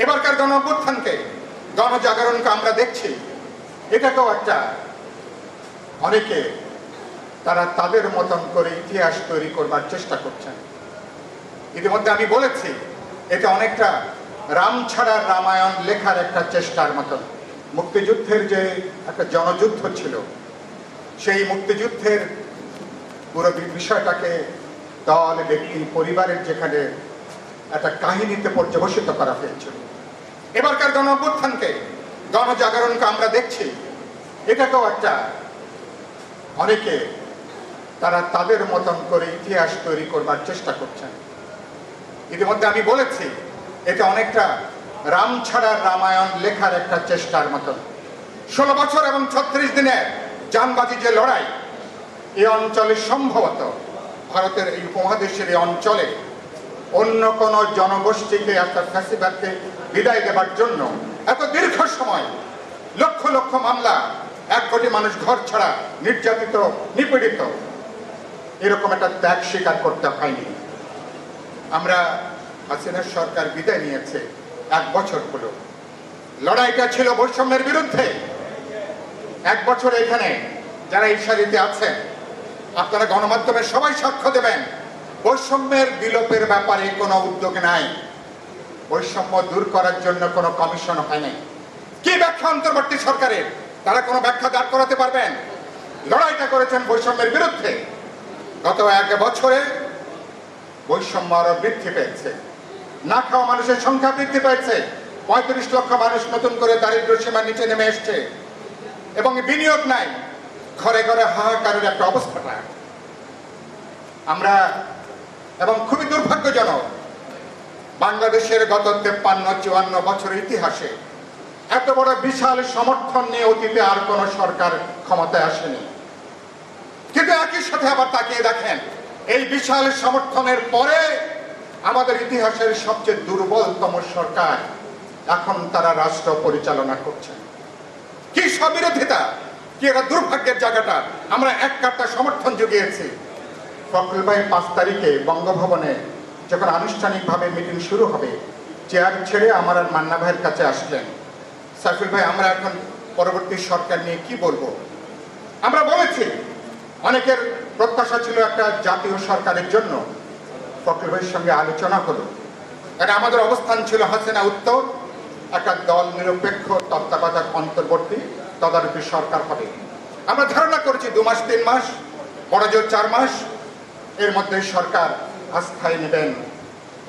এবারকার গণ অভ্যুত্থানকে, গণজাগরণকে আমরা দেখছি, এটাকেও একটা অনেকে তারা তাদের মতন করে ইতিহাস তৈরি করবার চেষ্টা করছেন। ইতিমধ্যে আমি বলেছি, এটা অনেকটা রাম ছাড়া রামায়ণ লেখার একটা চেষ্টার মতন। মুক্তিযুদ্ধের যে একটা জনযুদ্ধ ছিল, সেই মুক্তিযুদ্ধের পুরো বিষয়টাকে দল, ব্যক্তি, পরিবারের যেখানে একটা কাহিনীতে পর্যবসিত করা হয়েছিল। এবারকার গণ অভ্যুত্থানকে, গণজাগরণকে আমরা দেখছি, এটাকেও একটা অনেকে তারা তাদের মতন করে ইতিহাস তৈরি করবার চেষ্টা করছেন। ইতিমধ্যে আমি বলেছি, এটা অনেকটা রাম ছাড়া রামায়ণ লেখার একটা চেষ্টার মতন। 16 বছর এবং 36 দিনের জানবাজি যে লড়াই, এই অঞ্চলে সম্ভবত ভারতের এই উপমহাদেশের এই অঞ্চলে অন্য কোনো জনগোষ্ঠীকে একটা ফ্যাসিবাদকে বিদায় দেবার জন্য এত দীর্ঘ সময়, লক্ষ লক্ষ মামলা, 1 কোটি মানুষ ঘর ছাড়া, নির্যাতিত, নিপীড়িত, এরকম একটা ত্যাগ স্বীকার করতে হয়নি। আমরা হাসিনার সরকার বিদায় নিয়েছে 1 বছর হলো। লড়াইটা ছিল বৈষম্যের বিরুদ্ধে। 1 বছর এখানে যারা এই সারিতে আছেন, আপনারা গণমাধ্যমে সবাই সাক্ষ্য দেবেন, বৈষম্যের বিলোপের ব্যাপারে কোনো উদ্যোগ নাই। বৈষম্য দূর করার জন্য কোনো কমিশন হয়নি। কি ব্যাখ্যা অন্তর্বর্তী সরকারের? তারা কোনো ব্যাখ্যা দাঁড় করাতে পারবেন? লড়াইটা করেছেন বৈষম্যের বিরুদ্ধে। গত 1 বছরে বৈষম্য আরো বৃদ্ধি পেয়েছে। না খাওয়া মানুষের সংখ্যা বৃদ্ধি পেয়েছে। 35 লক্ষ মানুষ নতুন করে দারিদ্র সীমার নিচে নেমে এসছে এবং বিনিয়োগ নাই। ঘরে ঘরে হাহাকারের একটা অবস্থাটা আমরা, এবং খুবই দুর্ভাগ্যজনক, বাংলাদেশের গত 53-54 বছরের ইতিহাসে এত বড় বিশাল সমর্থন নিয়ে অতীতে আর কোন সরকার ক্ষমতায় আসেনি। কিন্তু একই সাথে আবার তাকিয়ে দেখেন, এই বিশাল সমর্থনের পরে আমাদের ইতিহাসের সবচেয়ে দুর্বলতম সরকার এখন তারা রাষ্ট্র পরিচালনা করছেন। কি স্ববিরোধিতা, কি একটা দুর্ভাগ্যের জায়গাটা। আমরা এক কাট্টা সমর্থন জুগিয়েছি। ফখরুল ভাই 5 তারিখে বঙ্গভবনে যখন আনুষ্ঠানিকভাবে মিটিং শুরু হবে, চেয়ার ছেড়ে আমার আর মান্না ভাইয়ের কাছে আসলেন, সাইফুল ভাই, আমরা এখন পরবর্তী সরকার নিয়ে কি বলবো? আমরা বলেছি, অনেকের প্রত্যাশা ছিল একটা জাতীয় সরকারের জন্য। ফখরুল ভাইয়ের সঙ্গে আলোচনা হলো, এটা আমাদের অবস্থান ছিল হাসিনা উত্তর, একটা দল নিরপেক্ষ তত্ত্বাবধায়ক অন্তর্বর্তী তদারকি সরকার হবে। আমরা ধারণা করেছি 2 মাস 3 মাস, বড় জোর 4 মাস, এর মধ্যে সরকার আস্থায় নেবেন,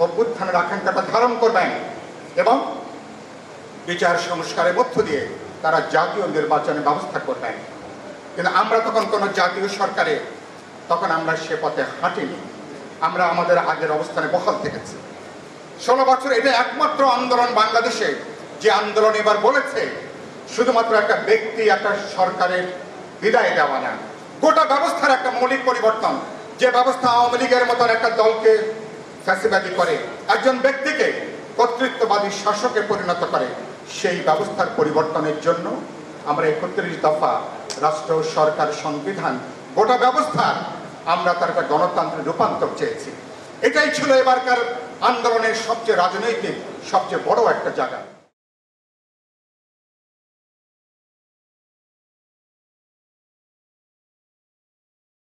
অভ্যুত্থানের আকাঙ্ক্ষাটা ধারণ করবেন এবং বিচার সংস্কারের মধ্য দিয়ে তারা জাতীয় নির্বাচনের ব্যবস্থা করবেন। কিন্তু আমরা তখন কোনো জাতীয় সরকারে আমরা সে পথে হাঁটিনি। আমরা আমাদের আগের অবস্থানে বহাল থেকেছি। 16 বছর এটা একমাত্র আন্দোলন বাংলাদেশে যে আন্দোলন এবার বলেছে শুধুমাত্র একটা ব্যক্তি, একটা সরকারের বিদায় দেওয়া না, গোটা ব্যবস্থার একটা মৌলিক পরিবর্তন। যে ব্যবস্থা আওয়ামী লীগের মতন একটা দলকে ফ্যাসিবাদী করে, একজন ব্যক্তিকে কর্তৃত্ববাদী শাসকে পরিণত করে, সেই ব্যবস্থার পরিবর্তনের জন্য আমরা 31 দফা রাষ্ট্র, সরকার, সংবিধান, গোটা ব্যবস্থার আমরা তার একটা গণতান্ত্রিক রূপান্তর চেয়েছি। এটাই ছিল এবারকার আন্দোলনের সবচেয়ে রাজনৈতিক, সবচেয়ে বড় একটা জায়গা।